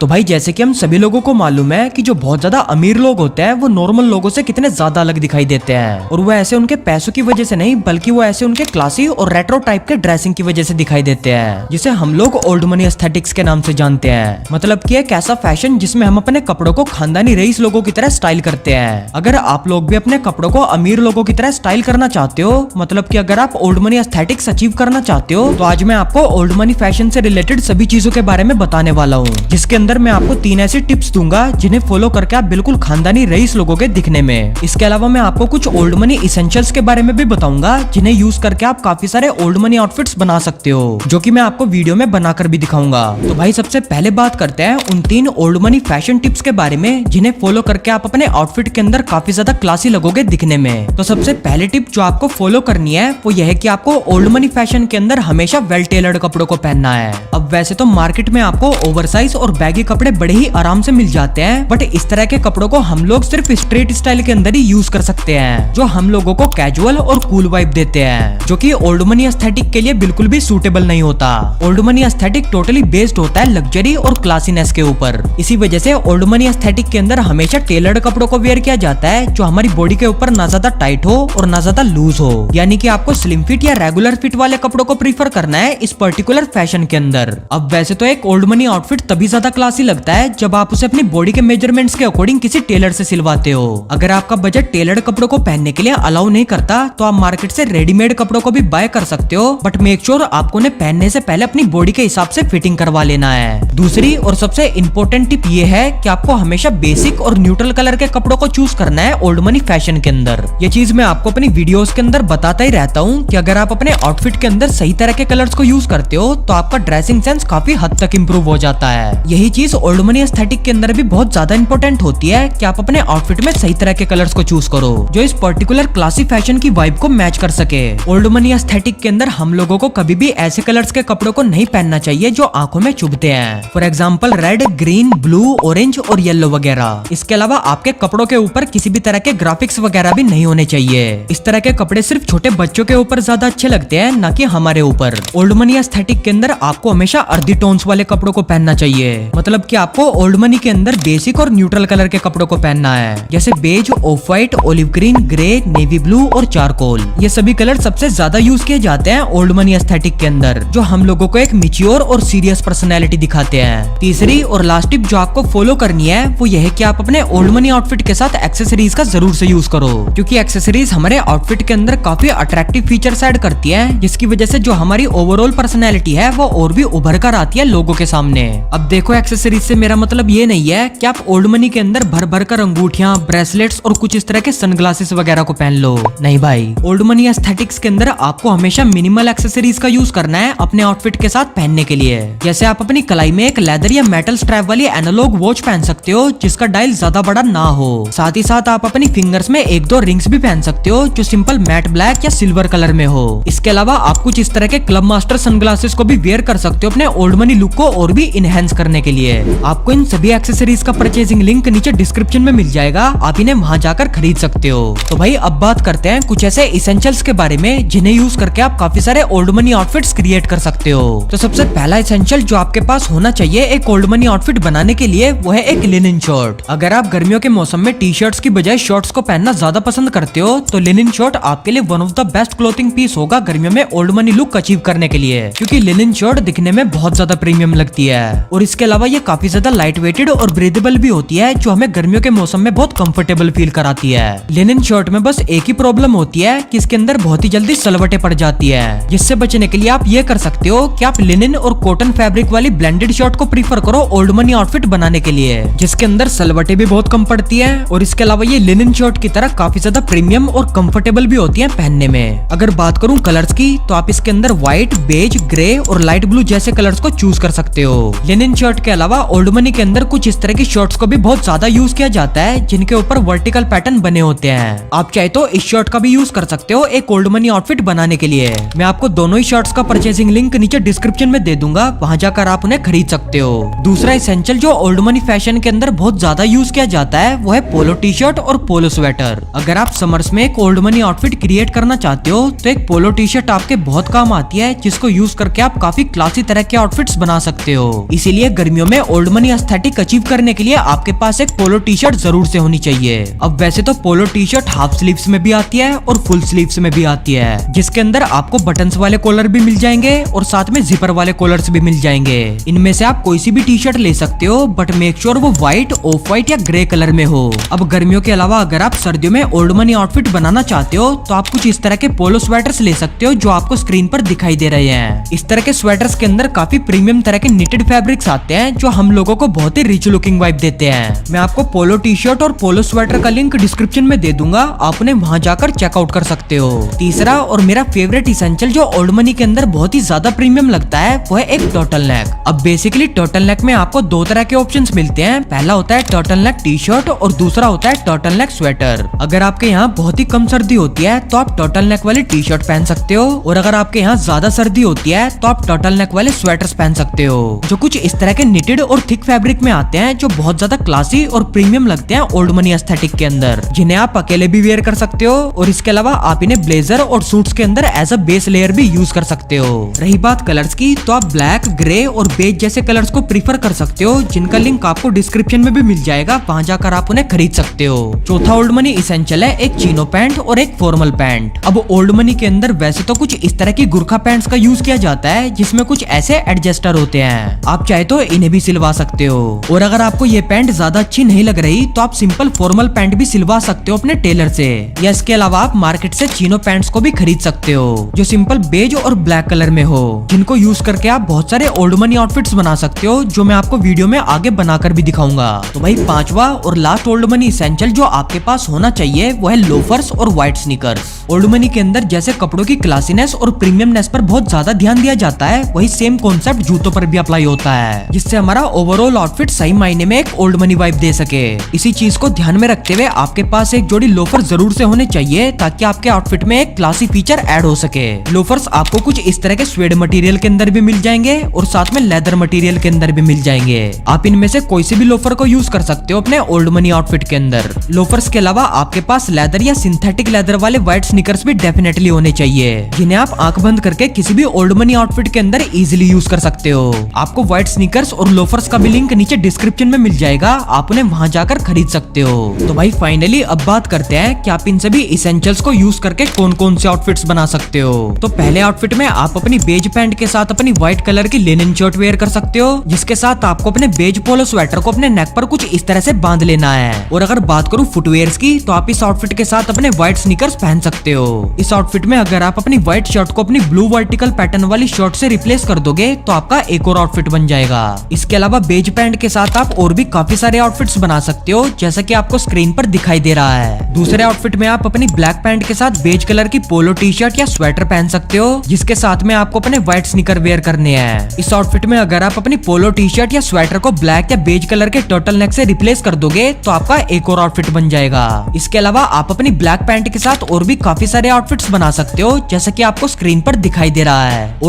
तो भाई जैसे कि हम सभी लोगों को मालूम है कि जो बहुत ज्यादा अमीर लोग होते हैं वो नॉर्मल लोगों से कितने ज्यादा अलग दिखाई देते हैं, और वो ऐसे उनके पैसों की वजह से नहीं बल्कि वो ऐसे उनके क्लासी और रेट्रो टाइप के ड्रेसिंग की वजह से दिखाई देते हैं, जिसे हम लोग ओल्ड मनी एस्थेटिक्स के नाम से जानते हैं। मतलब कि एक ऐसा फैशन जिसमें हम अपने कपड़ों को खानदानी रईस लोगों की तरह स्टाइल करते हैं। अगर आप लोग भी अपने कपड़ों को अमीर लोगों की तरह स्टाइल करना चाहते हो, मतलब कि अगर आप ओल्ड मनी एस्थेटिक्स अचीव करना चाहते हो, तो आज मैं आपको ओल्ड मनी फैशन से रिलेटेड सभी चीजों के बारे में बताने वाला हूँ, जिसके अंदर मैं आपको 3 ऐसी टिप्स दूंगा जिन्हें फॉलो करके आप बिल्कुल खानदानी रईस लोगों के दिखने में। इसके अलावा मैं आपको कुछ ओल्ड मनी इसेंशियल्स के बारे में भी बताऊंगा जिन्हें यूज करके आप काफी सारे ओल्ड मनी आउटफिट्स बना सकते हो, जो कि मैं आपको वीडियो में बनाकर भी दिखाऊंगा। तो भाई सबसे पहले बात करते हैं उन 3 ओल्ड मनी फैशन टिप्स के बारे में जिन्हें फॉलो करके आप अपने आउटफिट के अंदर काफी ज्यादा क्लासी लगोगे दिखने में। तो सबसे पहले टिप जो आपको फॉलो करनी है वो यह है कि आपको ओल्ड मनी फैशन के अंदर हमेशा वेल टेलर्ड कपड़ों को पहनना है। अब वैसे तो मार्केट में आपको ओवरसाइज और बैगी कपड़े बड़े ही आराम से मिल जाते हैं, बट इस तरह के कपड़ों को हम लोग सिर्फ स्ट्रेट स्टाइल के अंदर ही यूज कर सकते हैं, जो हम लोगों को कैजुअल और कूल वाइब देते हैं, जो कि ओल्ड मनी एस्थेटिक के लिए बिल्कुल भी सूटेबल नहीं होता। Old money aesthetic totally based होता है लग्जरी और क्लासीनेस के ऊपर। इसी वजह से ओल्ड मनी एस्थेटिक के अंदर हमेशा टेलर्ड कपड़ों को वेयर किया जाता है, जो हमारी बॉडी के ऊपर ना ज्यादा टाइट हो और ना ज्यादा लूज हो। यानी कि आपको स्लिम फिट या रेगुलर फिट वाले कपड़ों को प्रीफर करना है इस पर्टिकुलर फैशन के अंदर। अब वैसे तो एक ओल्ड मनी आउटफिट तभी ज्यादा क्लासी लगता है जब आप उसे अपनी बॉडी के मेजरमेंट्स के अकॉर्डिंग किसी टेलर से सिलवाते हो। अगर आपका बजट टेलर्ड कपड़ों को पहनने के लिए अलाउ नहीं करता तो आप मार्केट से रेडीमेड कपड़ों को भी बाय कर सकते हो, बट मेक श्योर आपको उन्हें पहनने से पहले अपनी बॉडी के हिसाब से फिटिंग करवा लेना है। दूसरी और सबसे इम्पोर्टेंट टिप ये है कि आपको हमेशा बेसिक और न्यूट्रल कलर के कपड़ों को चूज करना है ओल्ड मनी फैशन के अंदर। ये चीज मैं आपको अपनी वीडियोस के अंदर बताता ही रहता हूँ कि अगर आप अपने आउटफिट के अंदर सही तरह के कलर्स को यूज करते हो तो आपका ड्रेसिंग सेंस काफी हद तक इम्प्रूव हो जाता है। यही चीज ओल्ड मनी एस्थेटिक के अंदर भी बहुत ज्यादा इंपॉर्टेंट होती है कि आप अपने आउटफिट में सही तरह के कलर्स को चूज करो जो इस पर्टिकुलर क्लासी फैशन की वाइब को मैच कर सके। ओल्ड मनी एस्थेटिक के अंदर हम लोगों को कभी भी ऐसे कलर्स के कपड़ों को नहीं पहनना चाहिए जो आंखों में चुभते हैं। For example red, green, blue, orange और येलो वगैरह। इसके अलावा आपके कपड़ों के ऊपर किसी भी तरह के ग्राफिक्स वगैरह भी नहीं होने चाहिए। इस तरह के कपड़े सिर्फ छोटे बच्चों के ऊपर ज्यादा अच्छे लगते हैं, ना कि हमारे ऊपर। ओल्ड मनी एस्थेटिक के अंदर आपको हमेशा अर्दी टोन्स वाले कपड़ों को पहनना चाहिए, मतलब कि आपको ओल्ड मनी के अंदर बेसिक और न्यूट्रल कलर के कपड़ों को पहनना है, जैसे beige, off white, olive green, grey, navy blue और चारकोल। ये सभी कलर सबसे ज्यादा यूज किए जाते हैं ओल्ड मनी एस्थेटिक के अंदर, जो हम लोगों को एक मैच्योर और सीरियस पर्सनैलिटी दिखाते हैं। तीसरी और लास्ट टिप जो आपको फॉलो करनी है वो यह है कि आप अपने ओल्ड मनी आउटफिट के साथ एक्सेसरीज का जरूर से यूज करो, क्योंकि एक्सेसरीज हमारे आउटफिट के अंदर काफी अट्रैक्टिव फीचर्स ऐड करती है, जिसकी वजह से जो हमारी ओवरऑल पर्सनैलिटी है वो और भी उभर कर आती है लोगों के सामने। अब देखो, एक्सेसरीज से मेरा मतलब ये नहीं है कि आप ओल्ड मनी के अंदर भर भर कर अंगूठियां, ब्रेसलेट्स और कुछ इस तरह के सनग्लासेस वगैरह को पहन लो। नहीं भाई, ओल्ड मनी एस्थेटिक्स के अंदर आपको हमेशा मिनिमल एक्सेसरीज का यूज करना है अपने आउटफिट के साथ पहनने के लिए। जैसे आप अपनी कलाई में एक लेदर या मेटल स्ट्रैप वाली एनालॉग वॉच पहन सकते हो जिसका डायल ज्यादा बड़ा ना हो। साथ ही साथ आप अपनी फिंगर्स में 1-2 रिंग्स भी पहन सकते हो जो सिंपल मैट ब्लैक या सिल्वर कलर में हो। इसके अलावा आप कुछ इस तरह के क्लब मास्टर सनग्लासेस को भी वेयर कर सकते हो अपने ओल्ड मनी लुक को और भी इनहेंस करने के लिए। आपको इन सभी एक्सेसरीज का परचेजिंग लिंक नीचे डिस्क्रिप्शन में मिल जाएगा, आप इन्हें वहां जाकर खरीद सकते हो। तो भाई अब बात करते हैं कुछ ऐसे इसेंशियल्स के बारे में जिन्हें यूज करके आप काफी सारे ओल्ड मनी आउटफिट्स क्रिएट कर सकते हो। तो सबसे पहला इसेंशियल जो आपके पास होना चाहिए एक ओल्ड मनी आउटफिट बनाने के लिए वो है एक लिनन शर्ट। अगर आप गर्मियों के मौसम में टी शर्ट्स की बजाय शॉर्ट्स को पहनना ज्यादा पसंद करते हो तो लिनन शर्ट आपके लिए one of the best clothing piece होगा गर्मियों में ओल्ड मनी लुक अचीव करने के लिए, क्योंकि लिनन शर्ट दिखने में बहुत ज्यादा प्रीमियम लगती है और इसके अलावा ये काफी ज्यादा लाइट वेटेड और ब्रीदेबल भी होती है, जो हमें गर्मियों के मौसम में बहुत कंफर्टेबल फील कराती है। लिनन शर्ट में बस एक ही प्रॉब्लम होती है कि इसके अंदर बहुत ही जल्दी सलवटें पड़ जाती है, जिससे बचने के लिए आप ये कर सकते हो कि आप लिनन और कॉटन फैब्रिक वाली ब्लेंडेड शर्ट को प्रीफर करो ओल्ड मनी आउटफिट बनाने के लिए, जिसके अंदर सलवटें भी बहुत कम पड़ती है और इसके अलावा ये लिनन शर्ट की तरह काफी ज्यादा प्रीमियम और कंफर्टेबल भी होती है पहनने में। अगर बात करूं कलर्स की तो आप इसके अंदर व्हाइट, बेज, ग्रे और लाइट ब्लू जैसे कलर्स को चूज कर सकते हो। लिनन शर्ट के अलावा ओल्ड मनी के अंदर कुछ इस तरह की शर्ट्स को भी बहुत ज्यादा यूज किया जाता है जिनके ऊपर वर्टिकल पैटर्न बने होते हैं। आप चाहे तो इस शर्ट का भी यूज कर सकते हो एक ओल्ड मनी आउटफिट बनाने के लिए। मैं आपको दोनों ही शर्ट्स का परचेसिंग लिंक नीचे डिस्क्रिप्शन में दे दूंगा, वहां जाकर आप उन्हें खरीद सकते हो। दूसरा इसेंशियल जो ओल्ड मनी फैशन के अंदर बहुत ज्यादा यूज किया जाता है वो है पोलो टी शर्ट और पोलो स्वेटर। अगर आप समर्स में एक ओल्ड मनी आउटफिट क्रिएट करना चाहते हो तो एक पोलो टी शर्ट आपके बहुत काम आती है, जिसको यूज करके आप काफी क्लासी तरह के आउटफिट्स बना सकते हो। इसीलिए गर्मियों में ओल्ड मनी एस्थेटिक अचीव करने के लिए आपके पास एक पोलो टी शर्ट जरूर से होनी चाहिए। अब वैसे तो polo T shirt half sleeves में भी आती है और फुल स्लीव्स में भी आती है, जिसके अंदर आपको बटन्स वाले कॉलर भी मिल जाएंगे और साथ में जिपर वाले कॉलर्स भी मिल जाएंगे। इनमें से आप कोई सी भी टी शर्ट ले सकते हो, बट मेक श्योर वो व्हाइट, ऑफ व्हाइट या ग्रे कलर में हो। अब गर्मियों के अलावा अगर आप सर्दियों में ओल्ड मनी आउटफिट बनाना चाहते हो तो आप कुछ इस तरह के पोलो स्वेटर्स ले सकते हो जो आपको स्क्रीन पर दिखाई दे रहे हैं। इस तरह के स्वेटर्स के अंदर काफी प्रीमियम तरह के निटेड फैब्रिक्स आते हैं जो हम लोगों को बहुत ही रिच लुकिंग वाइब देते हैं। मैं आपको पोलो टी शर्ट और पोलो स्वेटर का लिंक डिस्क्रिप्शन में दे दूंगा, आप उन्हें वहां जाकर चेकआउट कर सकते हो। तीसरा और मेरा फेवरेट इसेंशियल जो ओल्ड मनी के अंदर बहुत ही ज्यादा प्रीमियम लगता है वो है एक टर्टल नेक। अब बेसिकली टर्टल नेक में आपको दो तरह के ऑप्शंस मिलते हैं। पहला होता है टर्टल नेक टी शर्ट और दूसरा होता है टर्टल नेक स्वेटर। अगर आपके यहाँ बहुत ही कम सर्दी होती है तो आप टर्टल नेक वाली टी शर्ट पहन सकते हो, और अगर आपके यहाँ ज्यादा सर्दी होती है तो आप टर्टल नेक वाले स्वेटर्स पहन सकते हो जो कुछ इस तरह के निटेड और थिक फैब्रिक में आते हैं, जो बहुत ज्यादा क्लासी और प्रीमियम लगते हैं ओल्ड मनी एस्थेटिक के अंदर, जिन्हें आप अकेले भी वेयर कर सकते हो और इसके अलावा आप इन्हें ब्लेजर और सूट्स के अंदर एज अ बेस लेयर भी यूज कर सकते हो। रही बात कलर्स की, तो आप ब्लैक, ग्रे और बेज जैसे कलर्स को प्रीफर कर सकते हो, जिनका लिंक आपको डिस्क्रिप्शन में भी मिल जाएगा, वहां जाकर आप उन्हें खरीद सकते हो। चौथा ओल्ड मनी इसेंशियल है एक चीनो पैंट और एक फॉर्मल पैंट। अब ओल्ड मनी के अंदर वैसे तो कुछ इस तरह की गुरखा पैंट्स का यूज किया जाता है जिसमें कुछ ऐसे एडजस्टर होते हैं, आप चाहे तो इन्हें भी सिलवा सकते हो। और अगर आपको ये पैंट ज्यादा अच्छी नहीं लग रही तो आप सिंपल फॉर्मल पैंट भी सिलवा सकते हो अपने टेलर से, या इसके अलावा आप मार्केट से चीनो पैंट्स को भी खरीद सकते हो जो सिंपल बेज और ब्लैक कलर में हो, जिनको यूज करके आप बहुत सारे ओल्ड मनी आउटफिट्स बना सकते हो, जो मैं आपको वीडियो में आगे बनाकर भी दिखाऊंगा। तो भाई पांचवा और लास्ट ओल्ड मनी इसेंशियल जो आपके पास होना चाहिए वो है लोफर्स और व्हाइट स्नीकर्स। ओल्ड मनी के अंदर जैसे कपड़ों की क्लासीनेस और प्रीमियमनेस पर बहुत ज्यादा ध्यान दिया जाता है, वही सेम कॉन्सेप्ट जूतों पर भी अप्लाई होता है, जिससे हमारा ओवरऑल आउटफिट सही मायने में एक ओल्ड मनी वाइब दे सके। इसी चीज को ध्यान में रखते हुए आपके पास एक जोड़ी लोफर जरूर से होने चाहिए, ताकि आपके आउटफिट में एक क्लासी फीचर ऐड हो सके। लोफर्स आपको कुछ इस तरह के स्वेड मटेरियल के अंदर भी मिल जाएंगे और साथ में लेदर मटेरियल के अंदर भी मिल जाएंगे। आप इनमें से कोई से भी लोफर को यूज कर सकते हो अपने ओल्ड मनी आउटफिट के अंदर। लोफर्स के अलावा आपके पास लेदर या सिंथेटिक लेदर वाले व्हाइट स्नीकर्स भी डेफिनेटली होने चाहिए, जिन्हें आप आंख बंद करके किसी भी ओल्ड मनी आउटफिट के अंदर इजीली यूज कर सकते हो। आपको व्हाइट स्नीकर्स और लोफर्स का भी लिंक नीचे डिस्क्रिप्शन में मिल जाएगा, आप उन्हें वहां जाकर खरीद सकते हो। तो भाई फाइनली अब बात करते हैं कि आप इन सभी इसेंशियल्स को यूज करके कौन कौन से आउटफिट्स बना सकते हो। तो पहले आउटफिट में आप अपनी बेज पैंट के साथ अपनी व्हाइट कलर की लिनन शर्ट वेयर कर सकते हो, जिसके साथ आपको अपने बेज पोलो स्वेटर को अपने नेक पर कुछ इस तरह से बांध लेना है। और अगर बात करूं फुटवेयर्स की, तो आप इस आउटफिट के साथ अपने व्हाइट स्नीकर्स पहन सकते हो। इस आउटफिट में अगर आप अपनी व्हाइट शर्ट को अपनी ब्लू वर्टिकल पैटर्न वाली शर्ट से रिप्लेस कर दोगे तो आपका एक और आउटफिट बन जाएगा। इसके अलावा बेज पैंट के साथ आप और भी काफी सारे आउटफिट्स बना सकते हो, जैसा कि आपको स्क्रीन पर दिखाई दे रहा है। दूसरे आउटफिट में आप अपनी ब्लैक पैंट के साथ बेज कलर की पोलो टी शर्ट या स्वेटर पहन सकते हो, जिसके साथ में आपको अपने व्हाइट स्नीकर वेयर करने हैं। इस आउटफिट में अगर आप अपनी पोलो टी शर्ट या स्वेटर को ब्लैक या बेज कलर के टर्टल नेक से रिप्लेस कर दोगे तो आपका एक और आउटफिट बन जाएगा। इसके अलावा आप अपनी ब्लैक पैंट के साथ और भी काफी सारे आउटफिट्स बना सकते हो, जैसा कि आपको स्क्रीन पर दिखाई दे रहा है।